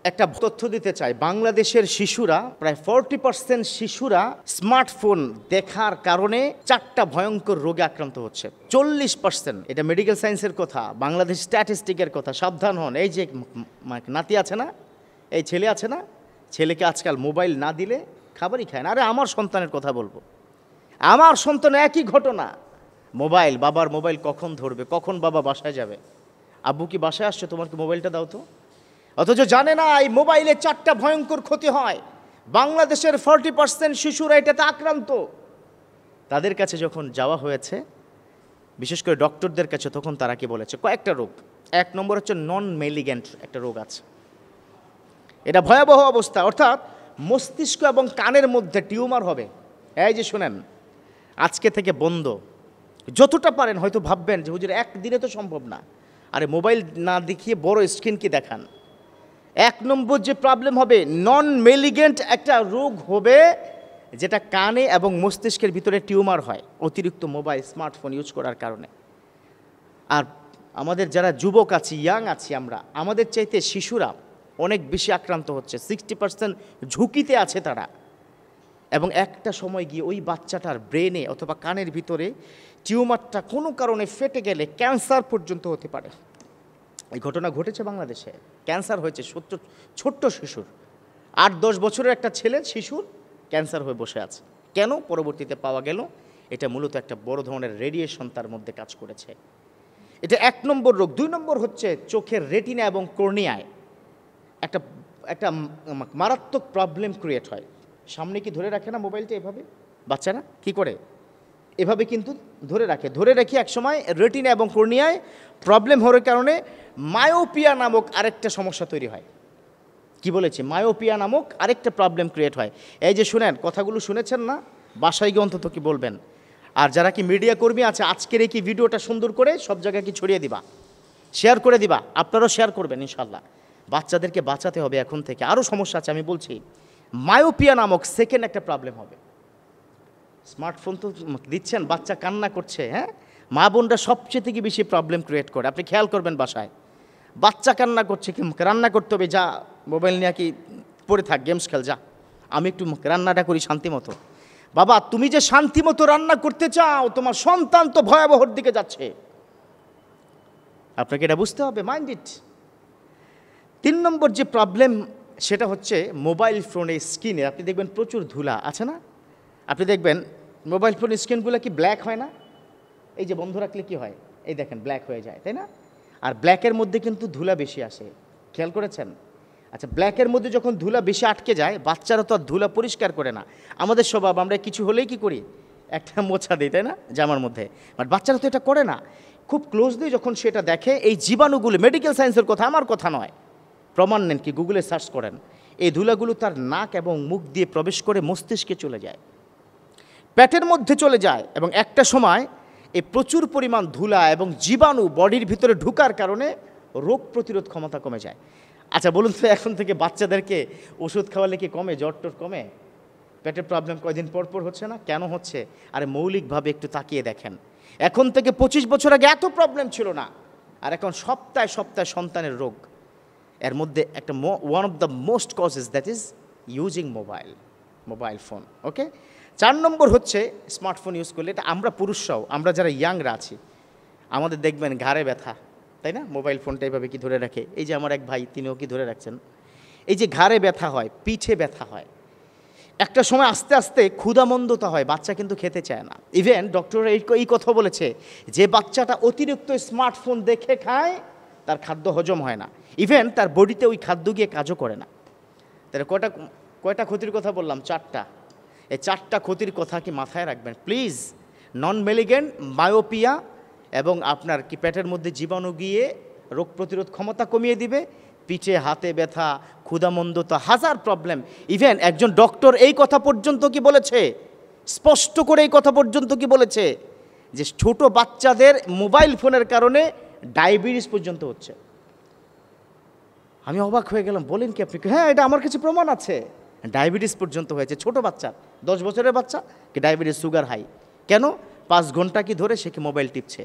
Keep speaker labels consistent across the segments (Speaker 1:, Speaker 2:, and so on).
Speaker 1: একটা তথ্য দিতে চাই, বাংলাদেশের শিশুরা প্রায় 40% শিশুরা স্মার্টফোন দেখার কারণে 4টা ভয়ঙ্কর রোগে আক্রান্ত হচ্ছে। 40%, এটা মেডিকেল সায়েন্সের কথা, বাংলাদেশ স্ট্যাটিস্টিকের কথা। সাবধান হন। এই যে নাতি আছে না, এই ছেলে আছে না, ছেলেকে আজকাল মোবাইল না দিলে খাবারই খায় না। আরে আমার সন্তানের কথা বলবো, আমার সন্তান একই ঘটনা। মোবাইল, বাবার মোবাইল কখন ধরবে, কখন বাবা বাসায় যাবে, আব্বু কি বাসায় আসছে, তোমার কি মোবাইলটা দাও তো। অথচ জানে না এই মোবাইলে 4টা ভয়ঙ্কর ক্ষতি হয়। বাংলাদেশের 40% শিশুরা এটাতে আক্রান্ত। তাদের কাছে যখন যাওয়া হয়েছে, বিশেষ করে ডক্টরদের কাছে, তখন তারা কি বলেছে, কয়েকটা রোগ। 1 নম্বর হচ্ছে নন মেলিগ্যান্ট একটা রোগ আছে, এটা ভয়াবহ অবস্থা, অর্থাৎ মস্তিষ্ক এবং কানের মধ্যে টিউমার হবে। এই যে শুনেন, আজকে থেকে বন্ধ, যতটা পারেন। হয়তো ভাববেন যে হুজুর একদিনে তো সম্ভব না, আরে মোবাইল না দেখিয়ে বড় স্ক্রিন কি দেখান। 1 নম্বর যে প্রবলেম হবে, নন মেলিগেন্ট একটা রোগ হবে, যেটা কানে এবং মস্তিষ্কের ভিতরে টিউমার হয় অতিরিক্ত মোবাইল স্মার্টফোন ইউজ করার কারণে। আর আমাদের যারা যুবক আছি, ইয়াং আছি, আমাদের চাইতে শিশুরা অনেক বেশি আক্রান্ত হচ্ছে। 60% ঝুঁকিতে আছে তারা। এবং একটা সময় গিয়ে ওই বাচ্চাটার ব্রেনে অথবা কানের ভিতরে টিউমারটা কোনো কারণে ফেটে গেলে ক্যান্সার পর্যন্ত হতে পারে। এই ঘটনা ঘটেছে বাংলাদেশে, ক্যান্সার হয়েছে ছোট্ট শিশুর। 8-10 বছরের একটা ছেলে, শিশুর ক্যান্সার হয়ে বসে আছে। কেন? পরবর্তীতে পাওয়া গেল এটা মূলত একটা বড় ধরনের রেডিয়েশন তার মধ্যে কাজ করেছে। এটা 1 নম্বর রোগ। 2 নম্বর হচ্ছে চোখের রেটিনা এবং কর্নিয়ায় একটা মারাত্মক প্রবলেম ক্রিয়েট হয়। সামনে কি ধরে রাখে না মোবাইলটা এভাবে, বাচ্চারা কি করে এভাবে কিন্তু ধরে রেখে একসময় রেটিনা এবং কর্নিয়ায় প্রবলেম হওয়ার কারণে মায়োপিয়া নামক আরেকটা সমস্যা তৈরি হয়। কি বলেছে? মায়োপিয়া নামক আরেকটা প্রবলেম ক্রিয়েট হয়। এই যে শুনেন, কথাগুলো শুনেছেন না, বাসায় গিয়ে অন্তত কি বলবেন। আর যারা কি মিডিয়া কর্মী আছে, আজকের এই কি ভিডিওটা সুন্দর করে সব জায়গায় কি ছড়িয়ে দিবা, শেয়ার করে দিবা। আপনারাও শেয়ার করবেন ইনশাল্লাহ। বাচ্চাদেরকে বাঁচাতে হবে এখন থেকে। আরও সমস্যা আছে, আমি বলছি। মায়োপিয়া নামক সেকেন্ড একটা প্রবলেম হবে। স্মার্টফোন তো দিচ্ছেন, বাচ্চা কান্না করছে, হ্যাঁ, মা বোনরা সবচেয়ে থেকে বেশি প্রবলেম ক্রিয়েট করে। আপনি খেয়াল করবেন, বাসায় বাচ্চা কান্না করছে, কি রান্না করতে হবে, যা মোবাইল নিয়ে কি পড়ে থাক, গেমস খেল, যা আমি একটু রান্নাটা করি শান্তি মতো। বাবা, তুমি যে শান্তি মতো রান্না করতে চাও, তোমার সন্তান তো ভয়াবহর দিকে যাচ্ছে, আপনাকে এটা বুঝতে হবে। Mind it. 3 নম্বর যে প্রবলেম, সেটা হচ্ছে মোবাইল ফোনের স্ক্রিনে আপনি দেখবেন প্রচুর ধুলা আছে না। আপনি দেখবেন মোবাইল ফোনের স্ক্রিনগুলো কি ব্ল্যাক হয় না, এই যে বন্ধ রাখলে কি হয়, এই দেখেন ব্ল্যাক হয়ে যায়, তাই না? আর ব্ল্যাকের মধ্যে কিন্তু ধুলা বেশি আসে, খেয়াল করেছেন? আচ্ছা, ব্ল্যাকের মধ্যে যখন ধুলা বেশি আটকে যায়, বাচ্চারা তো আর ধুলা পরিষ্কার করে না। আমাদের স্বভাব, আমরা কিছু হলেই কি করি, একটা মোছা দিই, তাই না, জামার মধ্যে। বাট বাচ্চারা তো এটা করে না। খুব ক্লোজলি যখন সেটা দেখে, এই জীবাণুগুলো, মেডিকেল সায়েন্সের কথা, আমার কথা নয়, প্রমাণ নেন, কি গুগলে সার্চ করেন, এই ধুলাগুলো তার নাক এবং মুখ দিয়ে প্রবেশ করে মস্তিষ্কে চলে যায়, পেটের মধ্যে চলে যায়, এবং একটা সময় এই প্রচুর পরিমাণ ধুলা এবং জীবাণু বডির ভিতরে ঢুকার কারণে রোগ প্রতিরোধ ক্ষমতা কমে যায়। আচ্ছা বলুন তো, এখন থেকে বাচ্চাদেরকে ওষুধ খাওয়ালে কি কমে, জ্বর টর কমে? পেটের প্রবলেম কয়দিন পর পর হচ্ছে না, কেন হচ্ছে? আরে মৌলিকভাবে একটু তাকিয়ে দেখেন, এখন থেকে 25 বছর আগে এত প্রবলেম ছিল না, আর এখন সপ্তাহে সপ্তাহে সন্তানের রোগ। এর মধ্যে একটা one of the most causes, that is using mobile phone. Okay. 4 number হচ্ছে স্মার্টফোন ইউজ করলে, এটা আমরা পুরুষরাও, আমরা যারা ইয়াংরা আছি, আমাদের দেখবেন ঘাড়ে ব্যথা, তাই না? মোবাইল ফোনটা এইভাবে কি ধরে রাখে, এই যে আমার এক ভাই, তিনিও কি ধরে রাখছেন, এই যে ঘাড়ে ব্যথা হয়, পিঠে ব্যথা হয়, একটা সময় আস্তে আস্তে ক্ষুধামন্দতা হয়, বাচ্চা কিন্তু খেতে চায় না। ইভেন ডক্টররা এই কথা বলেছে, যে বাচ্চাটা অতিরিক্ত স্মার্টফোন দেখে খায়, তার খাদ্য হজম হয় না, ইভেন তার বডিতে ওই খাদ্য গিয়ে কাজও করে না। তাহলে কয়টা ক্ষতির কথা বললাম? 4টা। এই 4টা ক্ষতির কথা কি মাথায় রাখবেন প্লিজ। নন মেলিগেন্ট, মায়োপিয়া, এবং আপনার কি পেটের মধ্যে জীবাণু গিয়ে রোগ প্রতিরোধ ক্ষমতা কমিয়ে দিবে, পিঠে হাতে ব্যথা, ক্ষুধামন্দতা, হাজার প্রবলেম। ইভেন একজন ডক্টর এই কথা পর্যন্ত কি বলেছে, স্পষ্ট করে এই কথা পর্যন্ত কি বলেছে, যে ছোট বাচ্চাদের মোবাইল ফোনের কারণে ডায়াবেটিস পর্যন্ত হচ্ছে। আমি অবাক হয়ে গেলাম, বলেন কি আপনি? হ্যাঁ, এটা আমার কাছে প্রমাণ আছে, ডায়াবেটিস পর্যন্ত হয়েছে ছোট বাচ্চা, 10 বছরের বাচ্চা কি ডায়াবেটিস, সুগার হাই। কেন? 5 ঘন্টা কি ধরে সে কি মোবাইল টিপছে,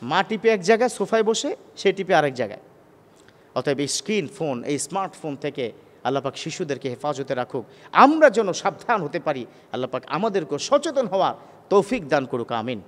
Speaker 1: মা টিপে এক জায়গায় সোফায় বসে, সে টিপে আরেক জায়গায়। অতএব এই স্ক্রিন ফোন, এই স্মার্টফোন থেকে আল্লাহ পাক শিশুদেরকে হেফাজতে রাখুক, আমরা যেন সাবধান হতে পারি। আল্লাহ পাক আমাদেরকে সচেতন হওয়ার তৌফিক দান করুক, আমিন।